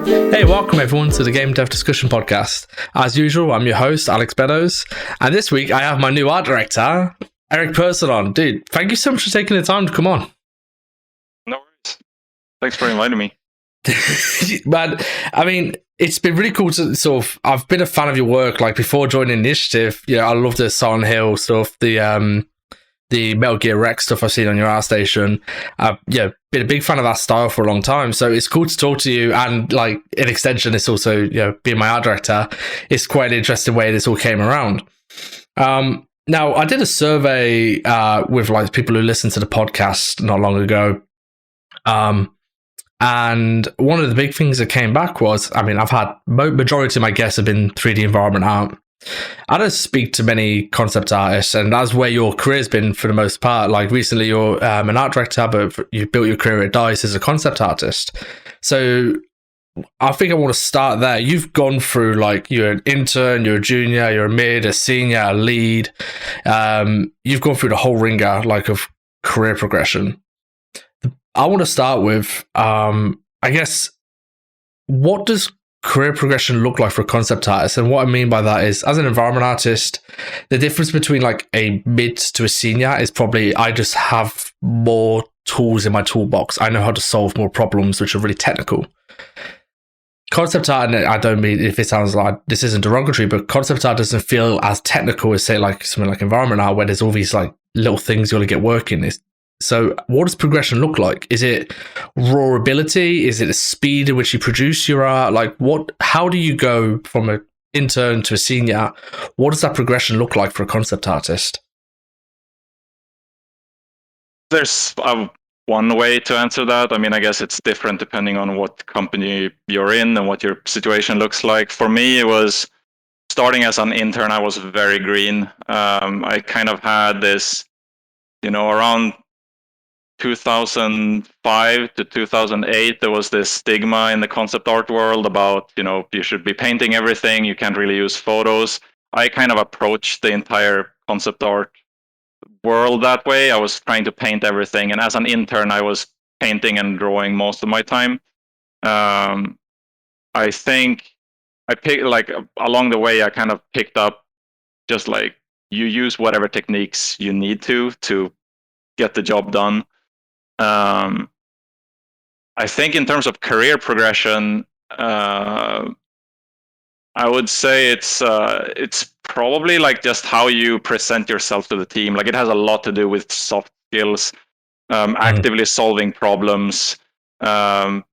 Hey, welcome everyone to the Game Dev Discussion Podcast. As usual, I'm your host, Alex Beddoes, and this week I have my new art director, Eric Person on. Dude, thank you so much for taking the time to come on. No worries. Thanks for inviting me. Man, I mean, it's been really cool to I've been a fan of your work, like before joining Initiative. I love the Silent Hill stuff, the Metal Gear Rex stuff I've seen on your ArtStation. Been a big fan of that style for a long time. So it's cool to talk to you. And like in extension, it's also, being my art director, it's quite an interesting way this all came around. Now, I did a survey with like people who listened to the podcast not long ago. And one of the big things that came back was, I've had majority of my guests have been 3D environment art. I don't speak to many concept artists, and that's where your career's been for the most part. Like recently, you're an art director, but you built your career at DICE as a concept artist. So I think I want to start there. You've gone through like you're an intern, you're a junior, you're a mid, a senior, a lead. You've gone through the whole ringer like of career progression. I want to start with, I guess, what does career progression look like for a concept artist? And what I mean by that is, as an environment artist, the difference between like a mid to a senior is probably I just have more tools in my toolbox. I know how to solve more problems, which are really technical. Concept art, and I don't mean if it sounds like this isn't derogatory, but concept art doesn't feel as technical as, say, like something like environment art, where there's all these like little things you got to get working. So what does progression look like? Is it raw ability? Is it the speed at which you produce your art? Like how do you go from an intern to a senior? What does that progression look like for a concept artist? There's one way to answer that. I guess it's different depending on what company you're in and what your situation looks like. For me, it was starting as an intern. I was very green. I kind of had this, around 2005 to 2008, there was this stigma in the concept art world about, you should be painting everything. You can't really use photos. I kind of approached the entire concept art world that way. I was trying to paint everything. And as an intern, I was painting and drawing most of my time. I think I picked, like, along the way, I kind of picked up just like you use whatever techniques you need to get the job done. I think in terms of career progression, I would say it's probably like just how you present yourself to the team. Like it has a lot to do with soft skills, actively solving problems, kind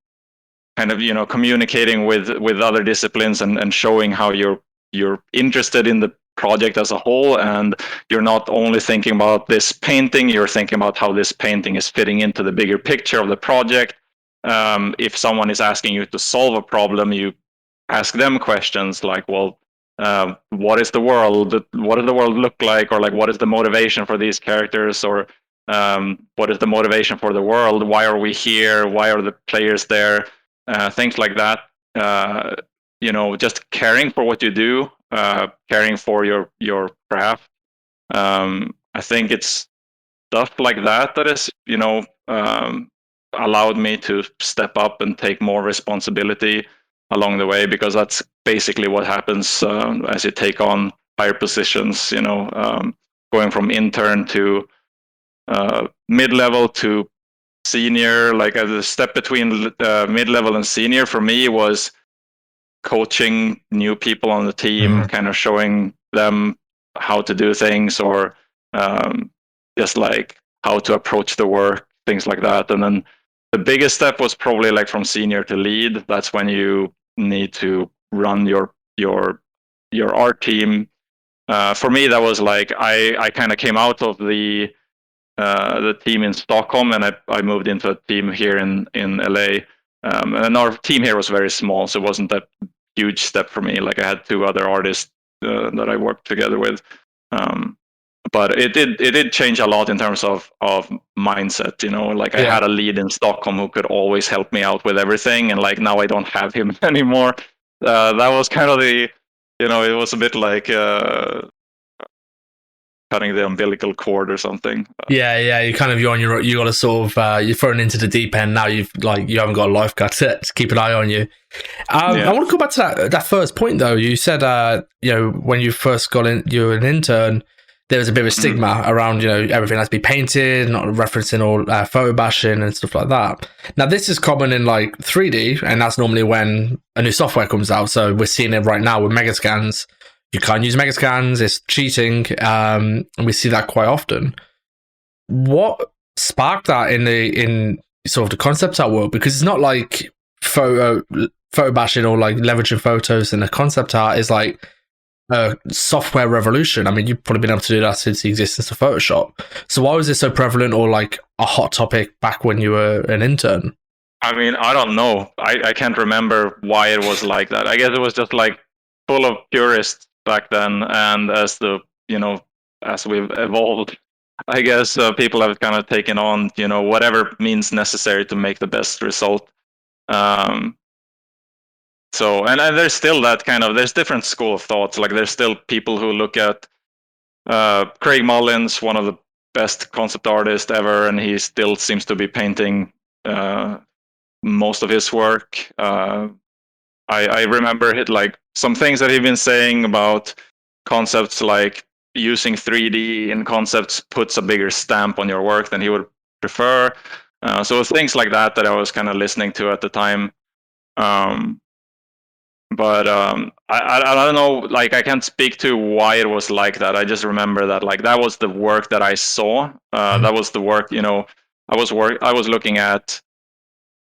of communicating with other disciplines and showing how you're interested in the project as a whole, and you're not only thinking about this painting, you're thinking about how this painting is fitting into the bigger picture of the project. If someone is asking you to solve a problem, you ask them questions like, well, what is the world? What does the world look like? Or like, what is the motivation for these characters? Or what is the motivation for the world? Why are we here? Why are the players there? Things like that. Just caring for what you do, caring for your craft. I think it's stuff like that is, allowed me to step up and take more responsibility along the way, because that's basically what happens as you take on higher positions, going from intern to mid-level to senior. Like the step between mid-level and senior for me was coaching new people on the team, kind of showing them how to do things, or just like how to approach the work, things like that. And then the biggest step was probably like from senior to lead. That's when you need to run your art team. For me, that was like I kind of came out of the team in Stockholm, and I moved into a team here in LA. And our team here was very small, so it wasn't that huge step for me. Like I had two other artists that I worked together with. But it did change a lot in terms of mindset, like I had a lead in Stockholm who could always help me out with everything. And like now I don't have him anymore. That was kind of the, it was a bit like kind cutting the umbilical cord or something. Yeah. You kind of you got to sort of you're thrown into the deep end now. You haven't got a lifeguard to keep an eye on you. I want to go back to that first point though. You said when you first got in, you were an intern. There was a bit of a stigma around, everything has to be painted, not referencing all photo bashing and stuff like that. Now, this is common in like 3D, and that's normally when a new software comes out. So we're seeing it right now with Megascans. You can't use Megascans, it's cheating, and we see that quite often. What sparked that in sort of the concept art world? Because it's not like photo bashing or like leveraging photos in the concept art is like a software revolution. I mean, you've probably been able to do that since the existence of Photoshop. So why was it so prevalent or like a hot topic back when you were an intern? I mean, I don't know. I can't remember why it was like that. I guess it was just like full of purists back then, and as we've evolved, I guess people have kind of taken on whatever means necessary to make the best result. So, and there's still that there's different school of thoughts. Like there's still people who look at Craig Mullins, one of the best concept artists ever, and he still seems to be painting most of his work. I remember like some things that he'd been saying about concepts like using 3D in concepts puts a bigger stamp on your work than he would prefer. So things like that I was kind of listening to at the time. But I don't know, like I can't speak to why it was like that. I just remember that like that was the work that I saw. That was the work, I was looking at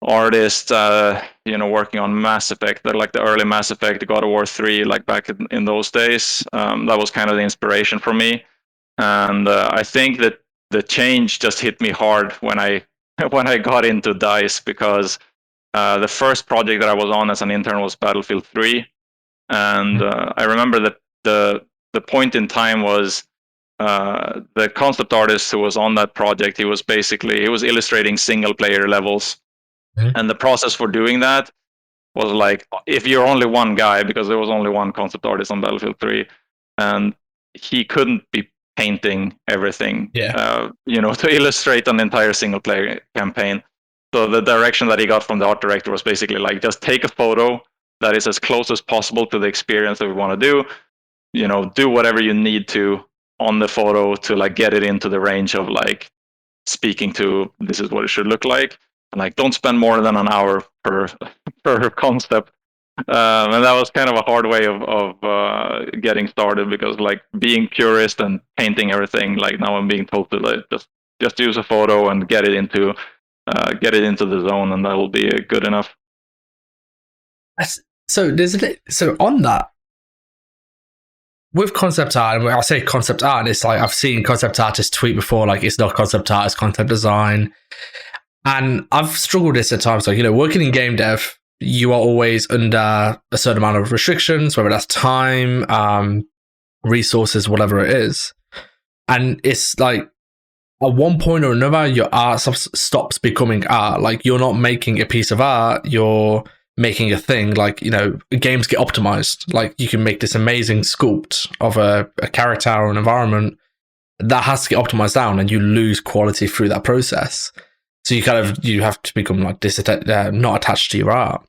artists, working on Mass Effect, like the early Mass Effect, God of War 3, like back in those days. That was kind of the inspiration for me. And I think that the change just hit me hard when I got into DICE, because the first project that I was on as an intern was Battlefield 3, and I remember that the point in time was the concept artist who was on that project. He was illustrating single player levels, and the process for doing that was like, if you're only one guy, because there was only one concept artist on Battlefield 3, and he couldn't be painting everything, to illustrate an entire single player campaign. So the direction that he got from the art director was basically like, just take a photo that is as close as possible to the experience that we want to do. Do whatever you need to on the photo to like get it into the range of like speaking to this is what it should look like. And like, don't spend more than an hour per concept. And that was kind of a hard way of getting started, because like being purist and painting everything, like now I'm being told to like just use a photo and get it into the zone, and that will be good enough. So on that, with concept art, and when I say concept art, it's like I've seen concept artists tweet before, like it's not concept art, it's concept design. And I've struggled this at times. Like, working in game dev, you are always under a certain amount of restrictions, whether that's time, resources, whatever it is. And it's like, at one point or another, your art stops becoming art. Like, you're not making a piece of art, you're making a thing. Like, games get optimized. Like, you can make this amazing sculpt of a character or an environment that has to get optimized down, and you lose quality through that process. So you have to become like not attached to your art.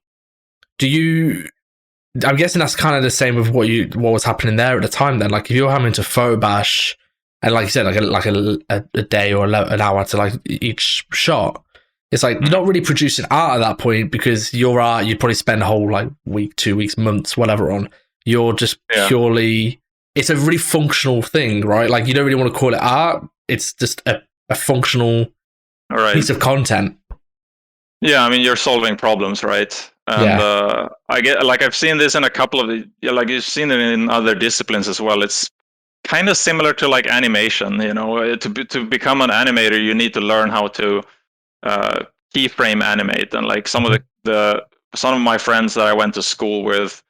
I'm guessing that's kind of the same with what was happening there at the time then. Like, if you're having to photo bash, and like you said, like a day or an hour to like each shot, it's like you're not really producing art at that point, because your art you'd probably spend a whole like week, 2 weeks, months, whatever on. You're just purely, it's a really functional thing, right? Like, you don't really want to call it art. It's just a functional piece of content. Yeah, I mean, you're solving problems, right? And I get, like, I've seen this in a couple of like you've seen it in other disciplines as well. It's kind of similar to like animation. To become an animator, you need to learn how to keyframe animate. And like some of my friends that I went to school with,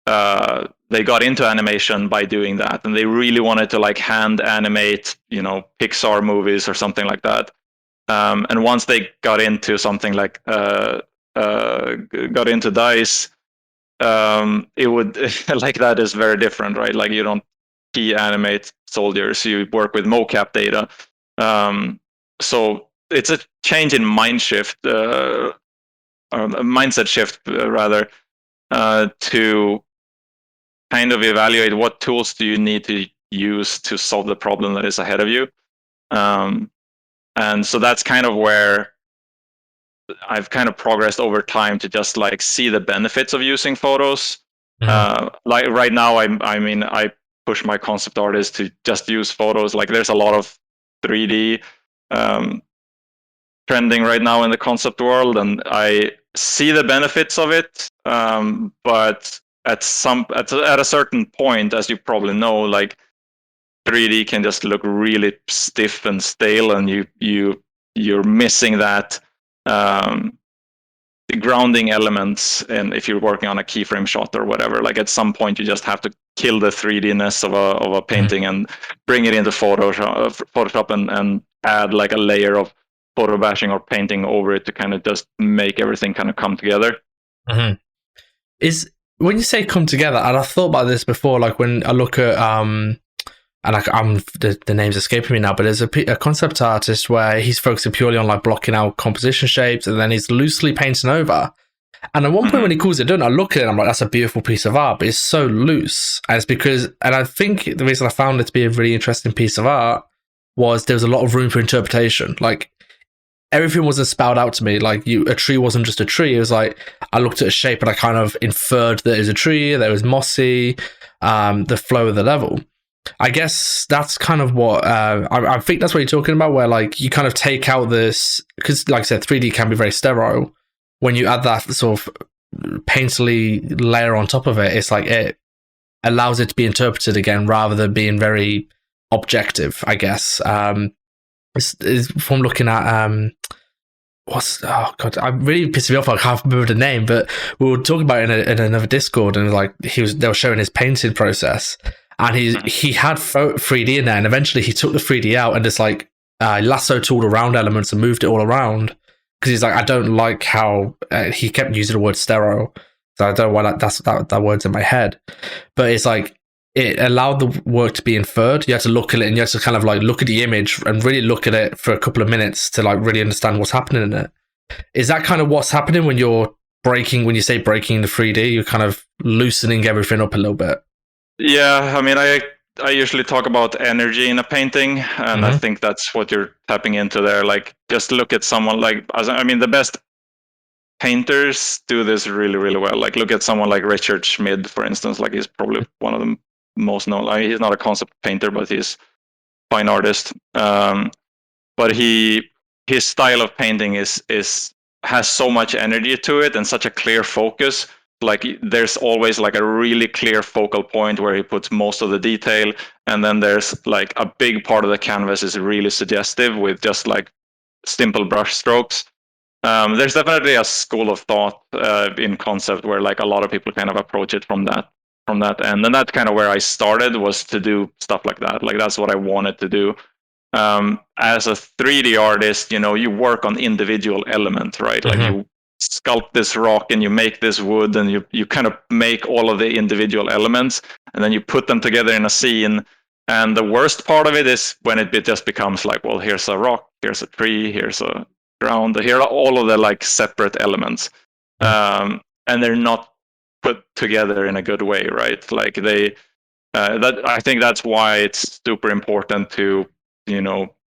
they got into animation by doing that, and they really wanted to like hand animate, Pixar movies or something like that. And once they got into something like got into DICE, it would like that is very different, right? Like, you don't key animate soldiers. You work with mocap data. So it's a change in mind shift, or a mindset shift rather, to kind of evaluate what tools do you need to use to solve the problem that is ahead of you. And so that's kind of where I've kind of progressed over time to just like see the benefits of using photos. Like right now, I push my concept artists to just use photos. Like there's a lot of 3D trending right now in the concept world, and I see the benefits of it. But at a certain point, as you probably know, like 3D can just look really stiff and stale, and you're missing that the grounding elements. And if you're working on a keyframe shot or whatever, like at some point you just have to kill the 3D-ness of a painting and bring it into Photoshop and add like a layer of photo bashing or painting over it to kind of just make everything kind of come together. Is when you say come together, and I've thought about this before, like when I look at and the name's escaping me now, but there's a concept artist where he's focusing purely on like blocking out composition shapes, and then he's loosely painting over. And at one point when he calls it done, I look at it and I'm like, that's a beautiful piece of art, but it's so loose. And it's because, and I think the reason I found it to be a really interesting piece of art was there was a lot of room for interpretation. Like everything wasn't spelled out to me. Like a tree wasn't just a tree. It was like, I looked at a shape and I kind of inferred that it was a tree, that it was mossy, the flow of the level. I guess that's kind of what I think that's what you're talking about, where like you kind of take out this, because like I said, 3D can be very sterile. When you add that sort of painterly layer on top of it, it's like it allows it to be interpreted again rather than being very objective, I guess. It's from looking at oh god, I'm really pissing me off. I can't remember the name, but we were talking about it in another Discord, and like they were showing his painting process. And he had 3D in there, and eventually he took the 3D out and just like lassoed all the round elements and moved it all around, because he's like, I don't like how he kept using the word sterile, so I don't know why that word's in my head. But it's like it allowed the work to be inferred. You had to look at it, and you had to kind of like look at the image and really look at it for a couple of minutes to like really understand what's happening in it. Is that kind of what's happening when you're when you say breaking the 3D? You're kind of loosening everything up a little bit. Yeah, I mean, I usually talk about energy in a painting, and I think that's what you're tapping into there. Like, just look at someone like, I mean, the best painters do this really, really well. Like, look at someone like Richard Schmid, for instance. Like, he's probably one of the most known. I mean, he's not a concept painter, but he's a fine artist. But his style of painting has so much energy to it and such a clear focus. Like there's always like a really clear focal point where he puts most of the detail, and then there's like a big part of the canvas is really suggestive with just like simple brush strokes. There's definitely a school of thought in concept where like a lot of people kind of approach it from that end, and that's kind of where I started, was to do stuff like that. Like that's what I wanted to do. As a 3D artist, you work on individual elements, right? Like you sculpt this rock and you make this wood, and you kind of make all of the individual elements, and then you put them together in a scene. And the worst part of it is when it just becomes like, well, here's a rock, here's a tree, here's a ground, here are all of the like separate elements, and they're not put together in a good way, right? Like I think that's why it's super important to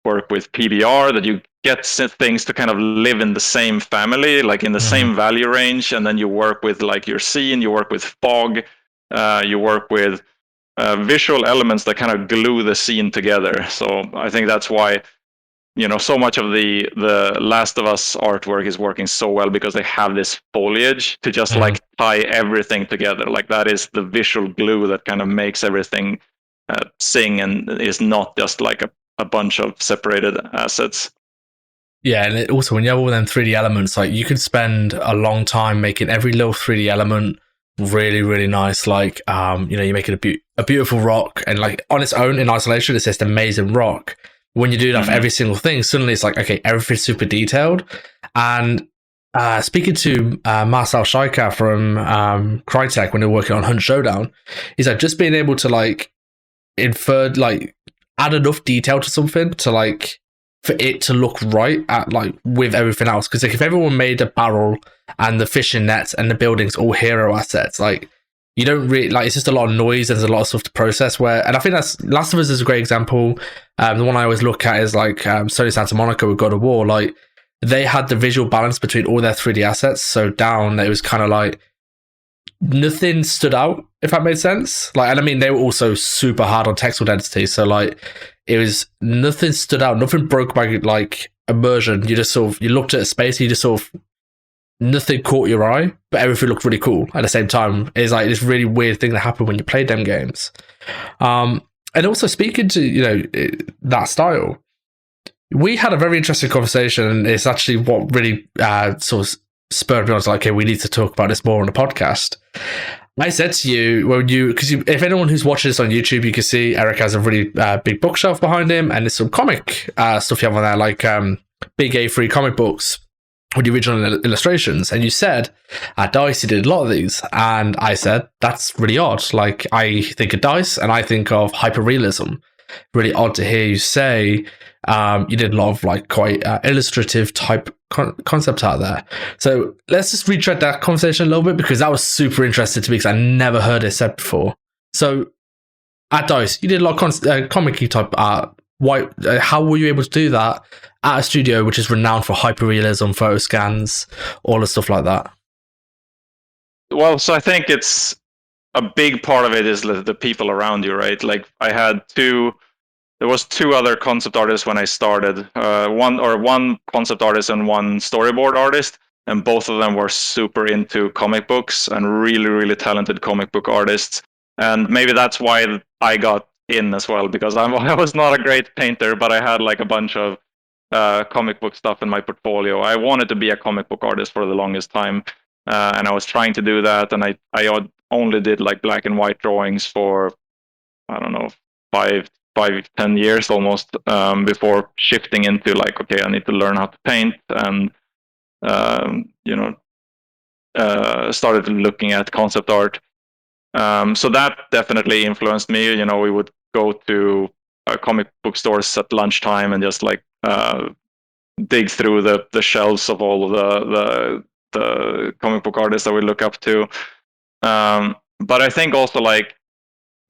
work with PBR, that you get things to kind of live in the same family, like in the same value range, and then you work with like your scene, you work with fog, you work with visual elements that kind of glue the scene together. So I think that's why so much of the Last of Us artwork is working so well, because they have this foliage to just like tie everything together. Like that is the visual glue that kind of makes everything sing, and is not just like a bunch of separated assets. Yeah, and also when you have all them 3D elements, like you could spend a long time making every little 3D element really, really nice. Like, you make it a beautiful rock, and like on its own in isolation, it's just amazing rock. When you do that for every single thing, suddenly it's like, okay, everything's super detailed. And speaking to Marcel Scheiker from Crytek when they were working on Hunt Showdown, he's like, just being able to like infer, like add enough detail to something to like for it to look right at like with everything else. Because like if everyone made a barrel and the fishing nets and the buildings all hero assets, like you don't really like, it's just a lot of noise and there's a lot of stuff to process. Where, and I think that's Last of Us is a great example. The one I always look at is like Sony Santa Monica with God of War. Like they had the visual balance between all their 3D assets so down that it was kind of like nothing stood out, if that made sense. Like, and I mean, they were also super hard on textile density, so like it was nothing stood out, nothing broke my like immersion. You just sort of, you looked at a space, you just sort of, nothing caught your eye, but everything looked really cool at the same time. It's like this really weird thing that happened when you played them games. And also speaking to, you know, that style, we had a very interesting conversation, and it's actually what really sort of spurred me on to like, okay, we need to talk about this more on the podcast. I said to you, when you, because if anyone who's watching this on YouTube, you can see Eric has a really big bookshelf behind him, and there's some comic stuff you have on there, like big A3 comic books with the original illustrations. And you said at DICE you did a lot of these, and I said that's really odd. Like I think of DICE and I think of hyperrealism. Really odd to hear you say you did a lot of like quite illustrative type concept art there. So let's just retread that conversation a little bit, because that was super interesting to me, because I never heard it said before. So at DICE, you did a lot of comic-y type art. Why? How were you able to do that at a studio which is renowned for hyperrealism, photo scans, all the stuff like that? Well, so I think it's a big part of it is the people around you, right? Like there was two other concept artists when I started, one concept artist and one storyboard artist, and both of them were super into comic books and really, really talented comic book artists. And maybe that's why I got in as well, because I was not a great painter, but I had like a bunch of comic book stuff in my portfolio. I wanted to be a comic book artist for the longest time, and I was trying to do that, and I only did like black and white drawings for, I don't know, 5-10 years almost, before shifting into like, okay, I need to learn how to paint, and started looking at concept art. So that definitely influenced me. You know, we would go to comic book stores at lunchtime and just like dig through the shelves of all of the comic book artists that we look up to. But I think also like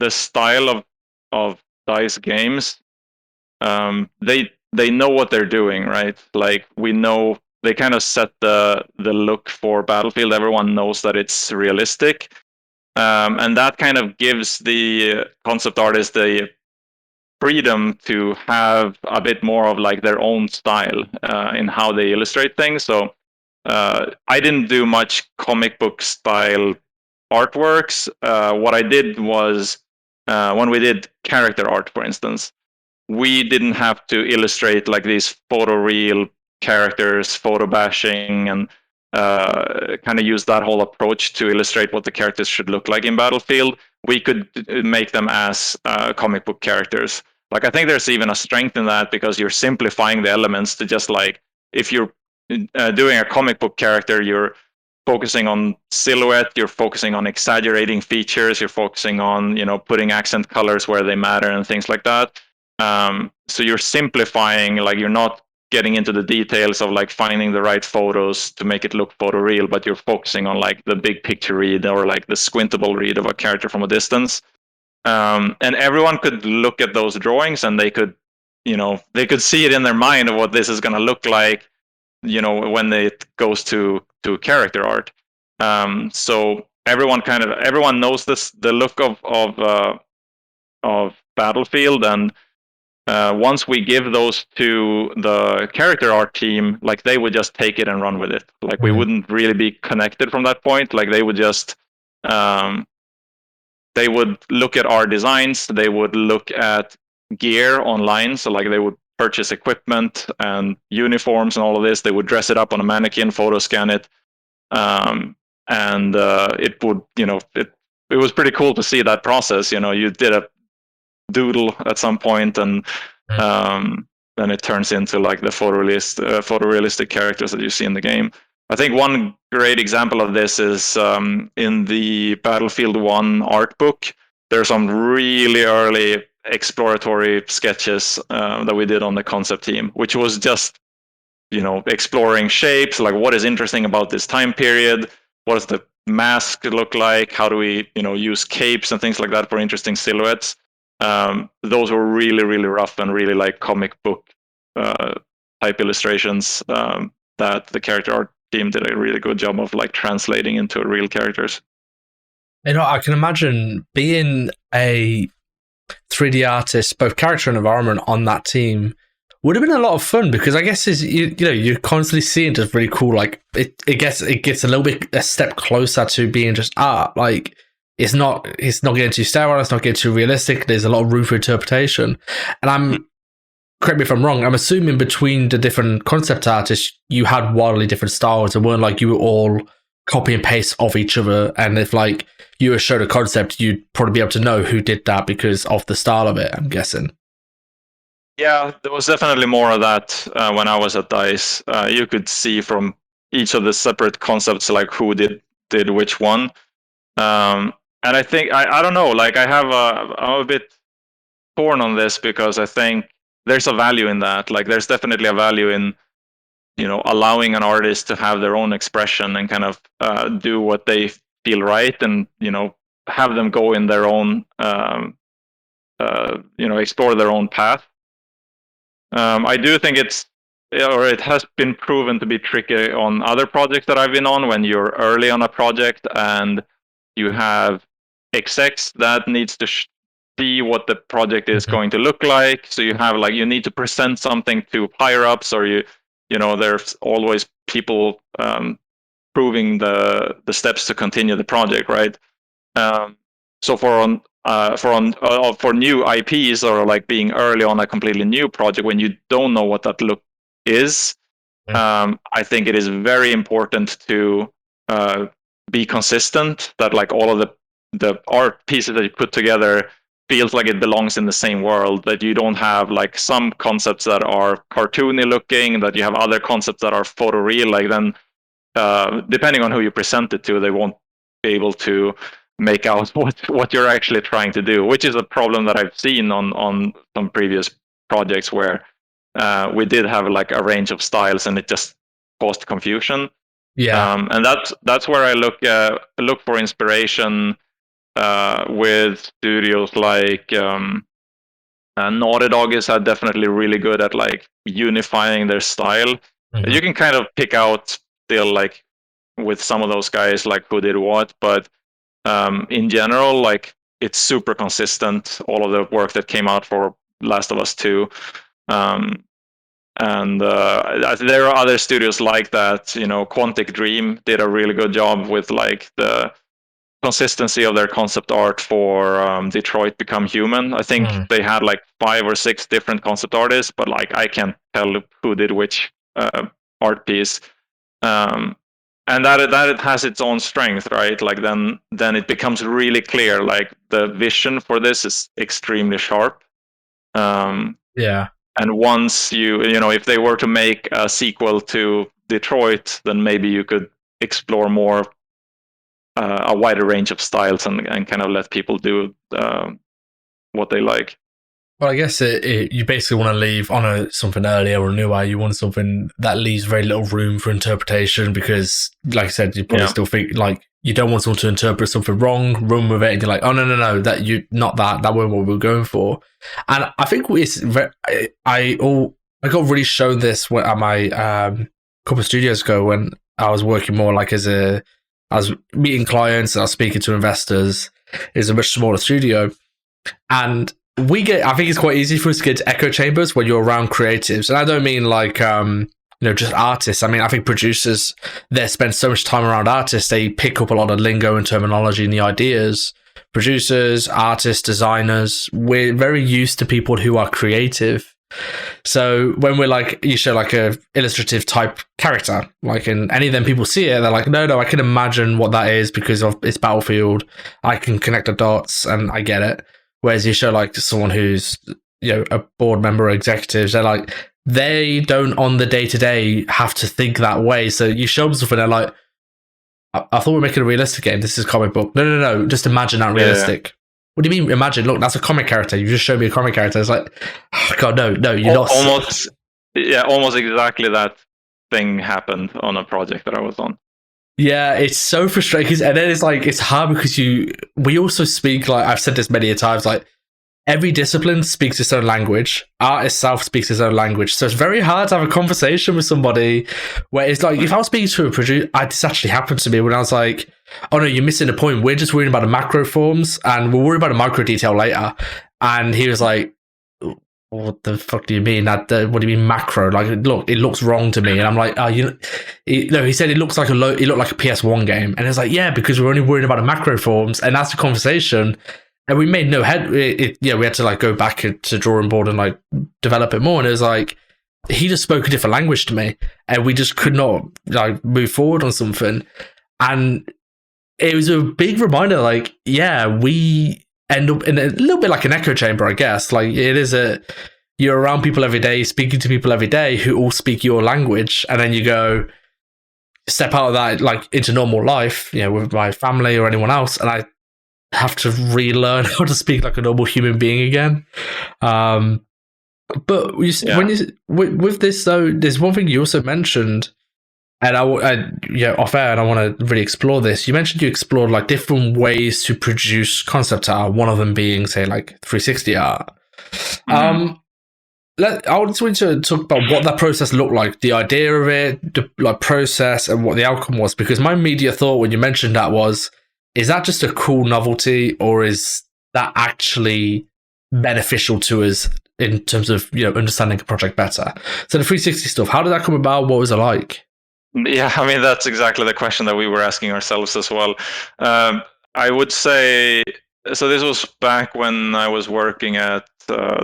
the style of DICE games, they know what they're doing, right? Like we know they kind of set the look for Battlefield. Everyone knows that it's realistic, and that kind of gives the concept artist the freedom to have a bit more of like their own style in how they illustrate things. So I didn't do much comic book style artworks. What I did was when we did character art, for instance, we didn't have to illustrate like these photoreal characters, photo bashing, and kind of use that whole approach to illustrate what the characters should look like in Battlefield. We could make them as comic book characters. Like I think there's even a strength in that, because you're simplifying the elements to just like, if you're doing a comic book character, you're focusing on silhouette, you're focusing on exaggerating features, you're focusing on, you know, putting accent colors where they matter and things like that. So you're simplifying, like you're not getting into the details of like finding the right photos to make it look photoreal, but you're focusing on like the big picture read, or like the squintable read of a character from a distance. And everyone could look at those drawings, and they could, you know, they could see it in their mind of what this is going to look like, you know, when it goes to character art. So everyone knows the look of Battlefield, and once we give those to the character art team, like they would just take it and run with it. Like we wouldn't really be connected from that point. Like they would just they would look at our designs, they would look at gear online, so like they would purchase equipment and uniforms and all of this. They would dress it up on a mannequin, photo scan it, and it would, you know, it was pretty cool to see that process. You know, you did a doodle at some point, and then it turns into like the photorealistic characters that you see in the game. I think one great example of this is in the Battlefield 1 art book. There's some really early exploratory sketches that we did on the concept team, which was just, exploring shapes, like what is interesting about this time period, what does the mask look like, how do we, use capes and things like that for interesting silhouettes. Those were really, really rough and really like comic book type illustrations that the character art team did a really good job of like translating into real characters. I can imagine being a 3D artist, both character and environment, on that team would have been a lot of fun, because I guess you're constantly seeing just really cool, like it gets a little bit a step closer to being just art. Like it's not getting too sterile, it's not getting too realistic. There's a lot of room for interpretation. And correct me if I'm wrong, I'm assuming between the different concept artists you had wildly different styles. It weren't like you were all copy and paste of each other, and if like you were showed a concept, you'd probably be able to know who did that because of the style of it, I'm guessing. Yeah, there was definitely more of that when I was at DICE. You could see from each of the separate concepts like who did which one. And I think I don't know, like I'm a bit torn on this, because I think there's a value in that. Like there's definitely a value in allowing an artist to have their own expression and kind of do what they feel right, and have them go in their own explore their own path. I do think it has been proven to be tricky on other projects that I've been on, when you're early on a project and you have execs that needs to see what the project is going to look like. So you have like, you need to present something to higher ups, or there's always people proving the steps to continue the project, right? So for new IPs, or like being early on a completely new project when you don't know what that look is, I think it is very important to be consistent. That like all of the art pieces that you put together feels like it belongs in the same world. That you don't have like some concepts that are cartoony looking, that you have other concepts that are photoreal. Like then, depending on who you present it to, they won't be able to make out what you're actually trying to do, which is a problem that I've seen on some previous projects where we did have like a range of styles and it just caused confusion. Yeah, and that's where I look for inspiration with studios like Naughty Dog is definitely really good at like unifying their style. Mm-hmm. You can kind of pick out still like with some of those guys like who did what, but in general, like it's super consistent, all of the work that came out for Last of Us 2. And there are other studios like that. Quantic Dream did a really good job with like the consistency of their concept art for Detroit Become Human. I think they had like 5 or 6 different concept artists, but like I can't tell who did which art piece. And that it has its own strength, right? Like then it becomes really clear. Like the vision for this is extremely sharp. Yeah. And once if they were to make a sequel to Detroit, then maybe you could explore more a wider range of styles and kind of let people do what they like. Well, I guess you basically want to leave on something earlier or newer. You want something that leaves very little room for interpretation, because, like I said, you probably still think like you don't want someone to interpret something wrong, run with it, and you're like, oh no, that you not that weren't what we were going for. And I think I got really shown this at my couple of studios ago when I was working more like I was meeting clients and I was speaking to investors. It's a much smaller studio, and I think it's quite easy for us to get to echo chambers when you're around creatives. And I don't mean like, just artists. I mean, I think producers, they spend so much time around artists, they pick up a lot of lingo and terminology and the ideas. Producers, artists, designers, we're very used to people who are creative. So when we're like, you show like a illustrative type character, like in any of them, people see it, they're like, no, I can imagine what that is because of its Battlefield. I can connect the dots and I get it. Whereas you show like someone who's a board member or executives, they're like, they don't on the day-to-day have to think that way. So you show them something, they're like, I thought we were making a realistic game. This is comic book. No. Just imagine that realistic. what do you mean? Imagine, look, that's a comic character. You just showed me a comic character. It's like, oh, God, no, you're not. Almost exactly that thing happened on a project that I was on. Yeah, it's so frustrating. And then it's like, it's hard because we also speak, like, I've said this many a times, like, every discipline speaks its own language. Art itself speaks its own language. So it's very hard to have a conversation with somebody where it's like, if I was speaking to a producer, this actually happened to me when I was like, oh no, you're missing the point. We're just worrying about the macro forms and we'll worry about the micro detail later. And he was like, what the fuck do you mean? What do you mean macro? Like, look, it looks wrong to me. And I'm like, oh, he said it looks like it looked like a PS1 game. And it's like, yeah, because we're only worrying about the macro forms. And that's the conversation. And we made no head. We had to like go back to drawing board and like develop it more. And it was like, he just spoke a different language to me, and we just could not like move forward on something. And it was a big reminder, like, yeah, we end up in a little bit like an echo chamber, I guess. Like, it is you're around people every day, speaking to people every day who all speak your language, and then you go step out of that, like, into normal life, with my family or anyone else, and I have to relearn how to speak like a normal human being again. But with this though, there's one thing you also mentioned, and off air, and I want to really explore this. You mentioned you explored like different ways to produce concept art. One of them being, say, like 360 art. Mm-hmm. I just want to talk about what that process looked like, the idea of it, the like process, and what the outcome was. Because my immediate thought when you mentioned that was, is that just a cool novelty, or is that actually beneficial to us in terms of understanding a project better? So the 360 stuff, how did that come about? What was it like? Yeah, I mean, that's exactly the question that we were asking ourselves as well. I would say, so this was back when I was working at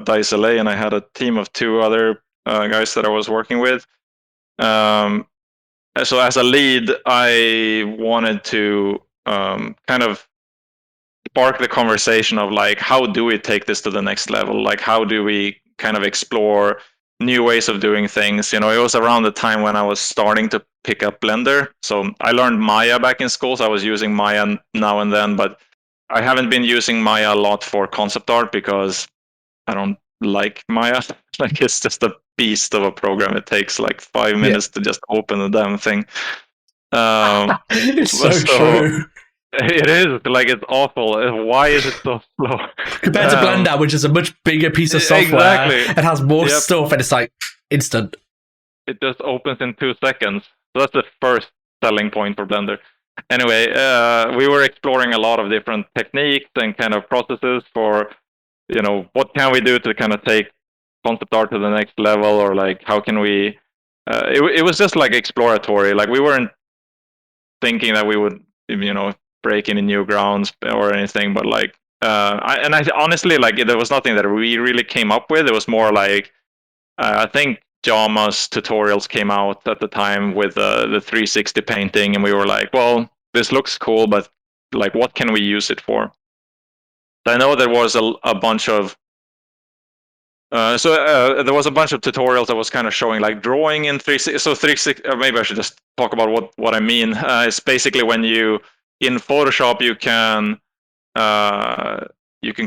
DICE LA, and I had a team of 2 other guys that I was working with. So as a lead, I wanted to kind of spark the conversation of like, how do we take this to the next level? Like, how do we kind of explore new ways of doing things? It was around the time when I was starting to pick up Blender. So I learned Maya back in school, so I was using Maya now and then, but I haven't been using Maya a lot for concept art because I don't like Maya. Like, it's just a beast of a program. It takes like 5 minutes to just open the damn thing. It's so true. It is, like, it's awful. Why is it so slow? Compared to Blender, which is a much bigger piece of software. Exactly. It has more stuff, and it's like instant. It just opens in 2 seconds. So that's the first selling point for Blender. Anyway, we were exploring a lot of different techniques and kind of processes for, what can we do to kind of take concept art to the next level, or like, how can we... It was just like exploratory. Like, we weren't thinking that we would, break any new grounds or anything, but like, I honestly, like, there was nothing that we really came up with. It was more like, I think Jama's tutorials came out at the time with the 360 painting, and we were like, well, this looks cool, but like, what can we use it for? I know there was a bunch of there was a bunch of tutorials that was kind of showing like drawing in 360. So 360, maybe I should just talk about what I mean. It's basically when you, in Photoshop, you can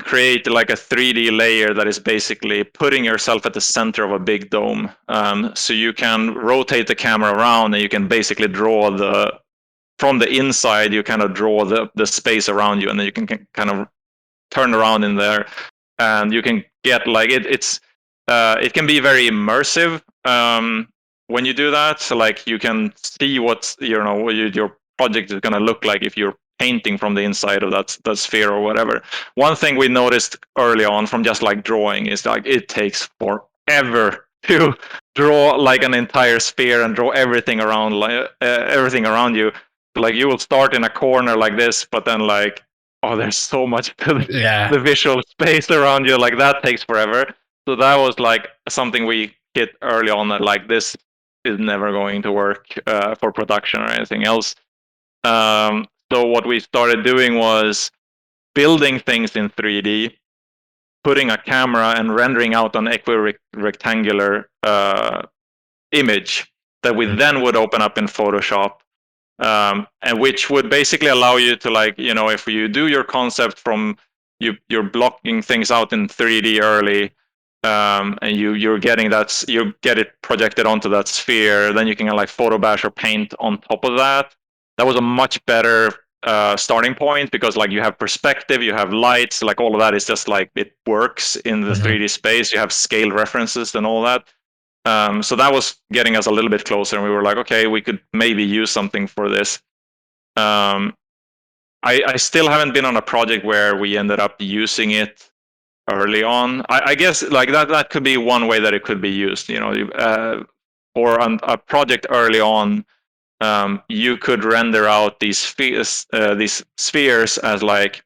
create like a 3D layer that is basically putting yourself at the center of a big dome. So you can rotate the camera around, and you can basically draw from the inside, you kind of draw the space around you, and then you can kind of turn around in there, and you can get like it can be very immersive when you do that. So like, you can see what your project is going to look like if you're painting from the inside of that sphere or whatever. One thing we noticed early on from just like drawing is like, it takes forever to draw like an entire sphere and draw everything around you. Like, you will start in a corner like this, but then like, oh, there's so much to the visual space around you. Like, that takes forever. So that was like something we hit early on, that like, this is never going to work for production or anything else. So what we started doing was building things in 3D, putting a camera and rendering out an equirectangular image that we then would open up in Photoshop, and which would basically allow you to, like, if you do your concept from you're blocking things out in 3D early, and you get it projected onto that sphere. Then you can like photo bash or paint on top of that. That was a much better starting point, because like you have perspective, you have lights, like all of that is just like it works in the 3D space. You have scale references and all that. So that was getting us a little bit closer, and we were like, okay, we could maybe use something for this. I still haven't been on a project where we ended up using it early on. I guess like that could be one way that it could be used. For a project early on, you could render out these spheres as like,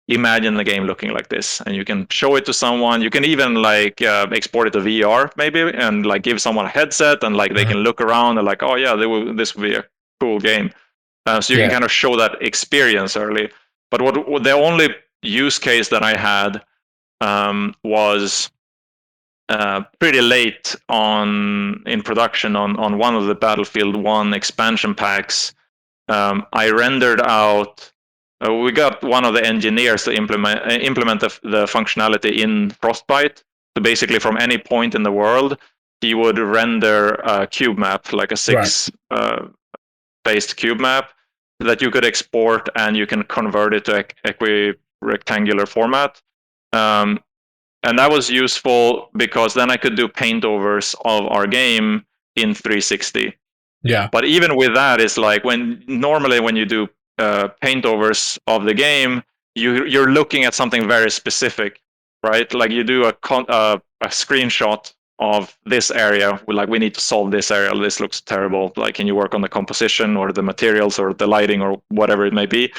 imagine the game looking like this, and you can show it to someone. You can even like export it to VR maybe, and like give someone a headset, and like they can look around and like, oh yeah, this would be a cool game. So you can kind of show that experience early. But what the only use case that I had was pretty late in production on one of the Battlefield 1 expansion packs. I rendered out. We got one of the engineers to implement the functionality in Frostbite. So basically, from any point in the world, he would render a cube map, like a 6-based cube map, that you could export, and you can convert it to equi-rectangular format. And that was useful because then I could do paint overs of our game in 360. Yeah. But even with that, it's like normally when you do paint overs of the game, you're looking at something very specific, right? Like you do a screenshot of this area, like we need to solve this area, this looks terrible, like can you work on the composition or the materials or the lighting or whatever it may be.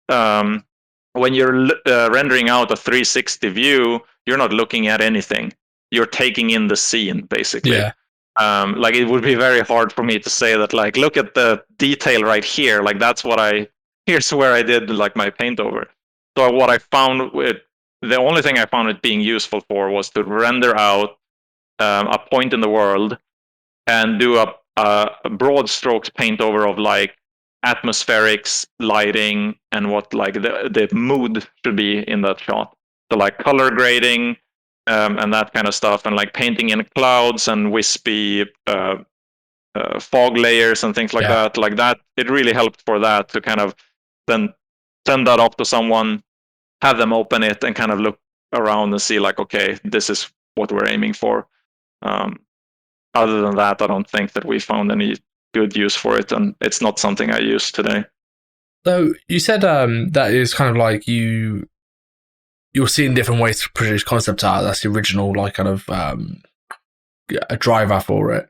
When you're rendering out a 360 view, you're not looking at anything, you're taking in the scene basically. Yeah. Like it would be very hard for me to say that like, look at the detail right here, like here's where I did like my paint over. So what I found the only thing I found it being useful for was to render out a point in the world and do a broad strokes paint over of like atmospherics, lighting, and what like the mood should be in that shot. So like color grading and that kind of stuff, and like painting in clouds and wispy fog layers and things like that. Like that, it really helped for that to kind of then send that off to someone, have them open it, and kind of look around and see like, okay, this is what we're aiming for. Other than that, I don't think that we found any good use for it, and it's not something I use today. So you said that is kind of like you're seeing different ways to produce concept art. That's the original like kind of a driver for it.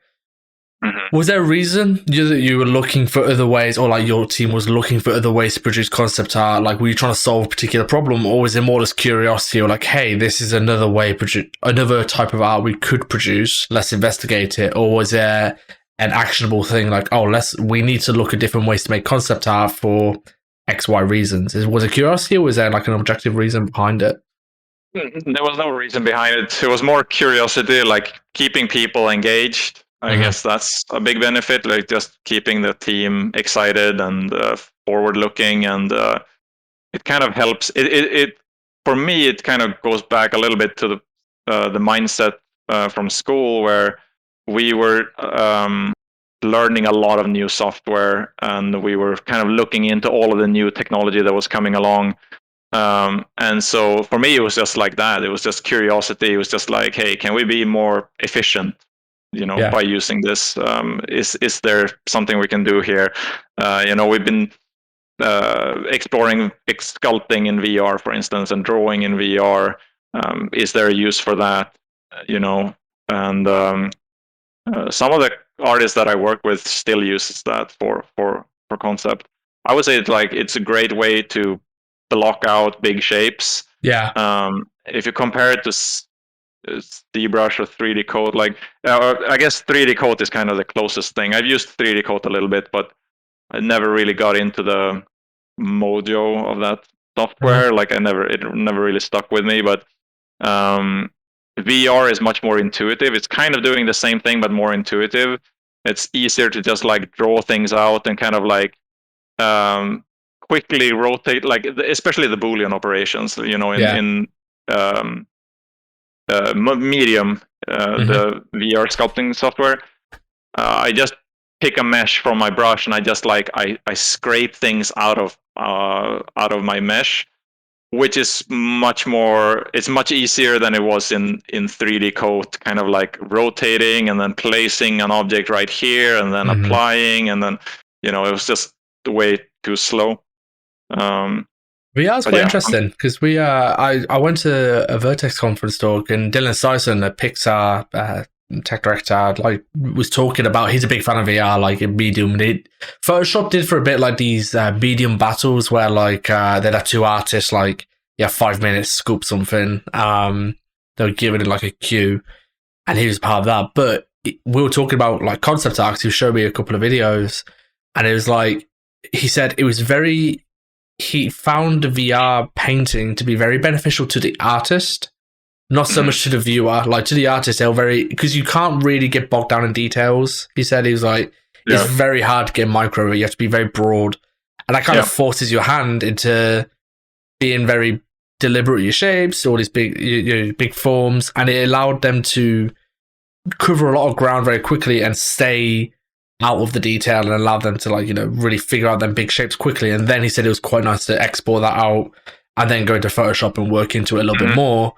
Mm-hmm. Was there a reason that you were looking for other ways, or like your team was looking for other ways to produce concept art? Like, were you trying to solve a particular problem, or was it more just curiosity, or like, hey, this is another way, another type of art we could produce, let's investigate it? Or was there an actionable thing like, oh, we need to look at different ways to make concept art for X, Y reasons? Was it curiosity, or was there like an objective reason behind it? There was no reason behind it. It was more curiosity, like keeping people engaged. I guess that's a big benefit, like just keeping the team excited and forward-looking, and it kind of helps. It for me, it kind of goes back a little bit to the mindset from school, where we were learning a lot of new software, and we were kind of looking into all of the new technology that was coming along. And so for me, it was just like that. It was just curiosity. It was just like, hey, can we be more efficient? By using this, is there something we can do here? We've been exploring sculpting in VR, for instance, and drawing in VR. Is there a use for that? And some of the artists that I work with still uses that for concept. I would say it's a great way to block out big shapes. Yeah. If you compare it to ZBrush or 3D Coat, I guess 3D Coat is kind of the closest thing. I've used 3D Coat a little bit, but I never really got into the mojo of that software. Mm-hmm. It never really stuck with me. But VR is much more intuitive. It's kind of doing the same thing, but more intuitive. It's easier to just like draw things out and kind of like quickly rotate, like especially the Boolean operations, you know, in um, Medium, the VR sculpting software. I just pick a mesh from my brush and I just like I scrape things out of my mesh, which is much more, it's much easier than it was in 3D Coat, kind of like rotating and then placing an object right here and then applying, and then, you know, it was just way too slow. VR is quite interesting because I went to a Vertex conference talk, and Dylan Sison, a Pixar tech director, like was talking about, he's a big fan of VR, like in Medium. Photoshop did for a bit like these Medium battles where like they'd have two artists, like 5 minutes, scoop something. They would give it like a cue, and he was part of that. But we were talking about like concept art. He showed me a couple of videos, and it was like, he said it was very, he found VR painting to be very beneficial to the artist, not so much to the viewer. Like to the artist, they're very, because you can't really get bogged down in details. He said, he was like, it's very hard to get micro. You have to be very broad, and that kind of forces your hand into being very deliberate with your shapes, all these big big forms, and it allowed them to cover a lot of ground very quickly and stay out of the detail, and allow them to, like, you know, really figure out them big shapes quickly. And then he said it was quite nice to export that out and then go into Photoshop and work into it a little bit more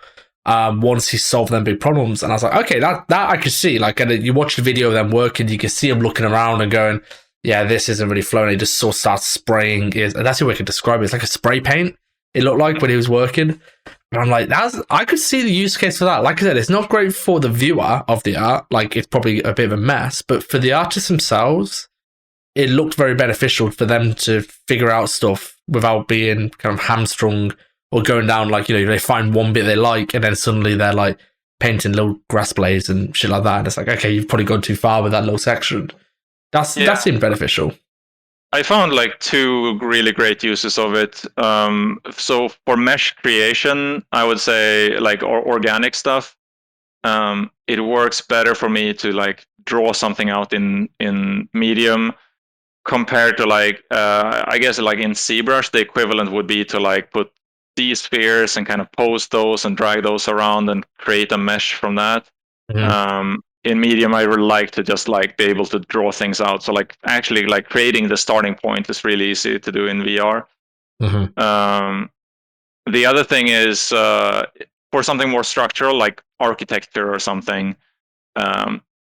once he solved them big problems. And I was like, okay, that I could see. Like, and you watch the video of them working, you can see them looking around and going, yeah, this isn't really flowing. He just sort of starts spraying. That's the way I could describe it. It's like a spray paint, it looked like, when he was working. And I'm like, I could see the use case for that. Like I said, it's not great for the viewer of the art. Like, it's probably a bit of a mess. But for the artists themselves, it looked very beneficial for them to figure out stuff without being kind of hamstrung or going down, like, you know, they find one bit they like and then suddenly they're like painting little grass blades and shit like that. And it's like, okay, you've probably gone too far with that little section. That seemed beneficial. I found like two really great uses of it. So for mesh creation, I would say like organic stuff. It works better for me to like draw something out in Medium compared to like I guess like in ZBrush the equivalent would be to like put these spheres and kind of pose those and drag those around and create a mesh from that. In Medium, I would like to just like be able to draw things out. So like actually like creating the starting point is really easy to do in VR. The other thing is for something more structural like architecture or something,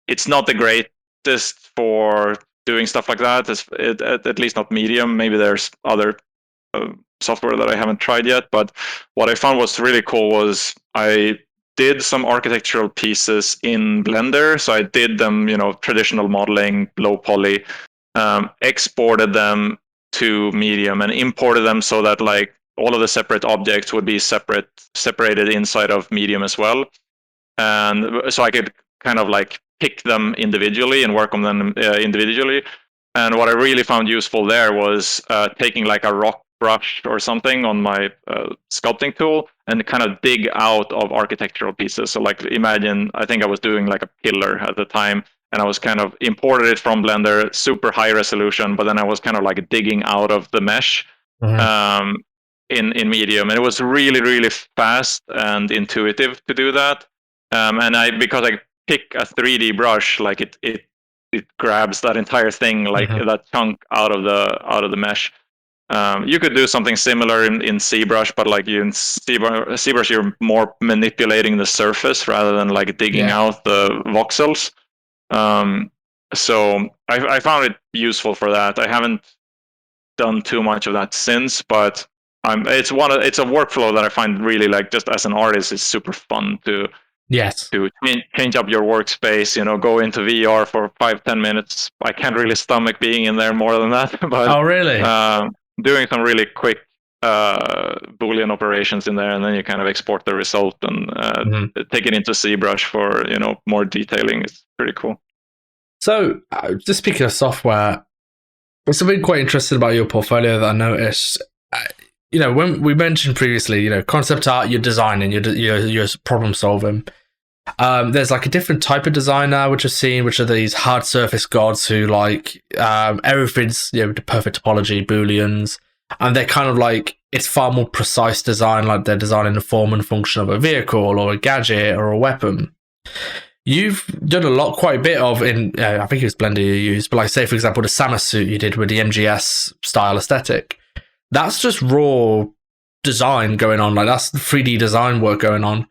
it's not the greatest for doing stuff like that. At least not Medium. Maybe there's other software that I haven't tried yet. But what I found was really cool was I did some architectural pieces in Blender. So I did them, you know, traditional modeling, low poly, exported them to Medium and imported them so that like all of the separate objects would be separated inside of Medium as well. And so I could kind of like pick them individually and work on them individually. And what I really found useful there was taking like a rock brush or something on my sculpting tool and kind of dig out of architectural pieces. So like imagine, I think I was doing like a pillar at the time, and I was kind of imported it from Blender, super high resolution, but then I was kind of like digging out of the mesh in Medium. And it was really, really fast and intuitive to do that. And because I pick a 3D brush, like it grabs that entire thing, like that chunk out of the mesh. You could do something similar in ZBrush, but like in ZBrush, you're more manipulating the surface rather than like digging out the voxels. So I found it useful for that. I haven't done too much of that since, but it's a workflow that I find really, like, just as an artist, it's super fun to change up your workspace, you know, go into VR for 5-10 minutes. I can't really stomach being in there more than that. But oh, really? Doing some really quick Boolean operations in there, and then you kind of export the result and take it into ZBrush for, you know, more detailing. It's pretty cool. So, just speaking of software, there's something quite interesting about your portfolio that I noticed. You know, when we mentioned previously, you know, concept art, you're designing, you're problem solving. There's like a different type of designer which I've seen, which are these hard surface gods who like everything's, you know, the perfect topology, booleans, and they're kind of like, it's far more precise design, like they're designing the form and function of a vehicle or a gadget or a weapon. You've done quite a bit of in, I think it was Blender you used, but like say for example the Samus suit you did with the MGS style aesthetic. That's just raw design going on, like that's 3D design work going on,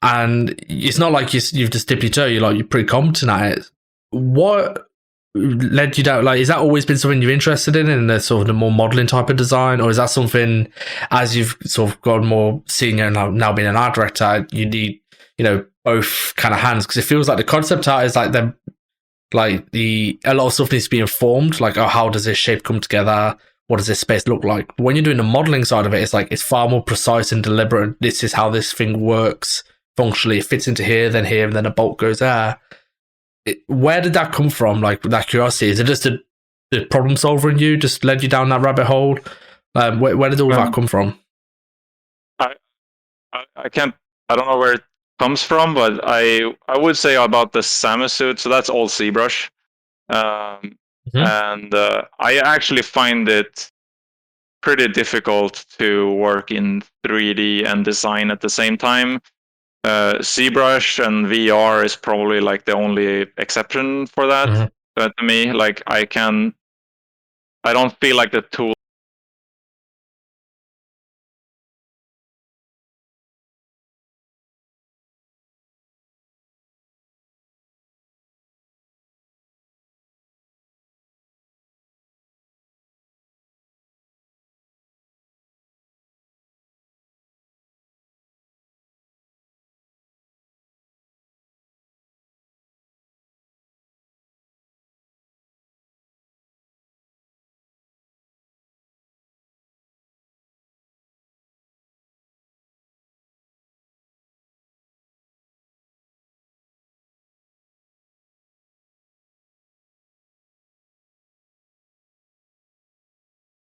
and it's not like you've just dipped your toe. You're pretty competent at it. What led you down? Like, is that always been something you're interested in the sort of the more modeling type of design, or is that something as you've sort of gone more senior and now being an art director, you need both kind of hands? Because it feels like the concept art is like a lot of stuff needs to be informed, like, oh, how does this shape come together? What does this space look like? When you're doing the modeling side of it, it's like it's far more precise and deliberate. This is how this thing works functionally. It fits into here, and then a bolt goes there. Where did that come from? Like that curiosity? Is it just the problem solver in you just led you down that rabbit hole? Where did all that come from? I don't know where it comes from, but I would say about the Samus suit. So that's all ZBrush. And I actually find it pretty difficult to work in 3D and design at the same time. ZBrush and VR is probably like the only exception for that. To me, like I don't feel like the tool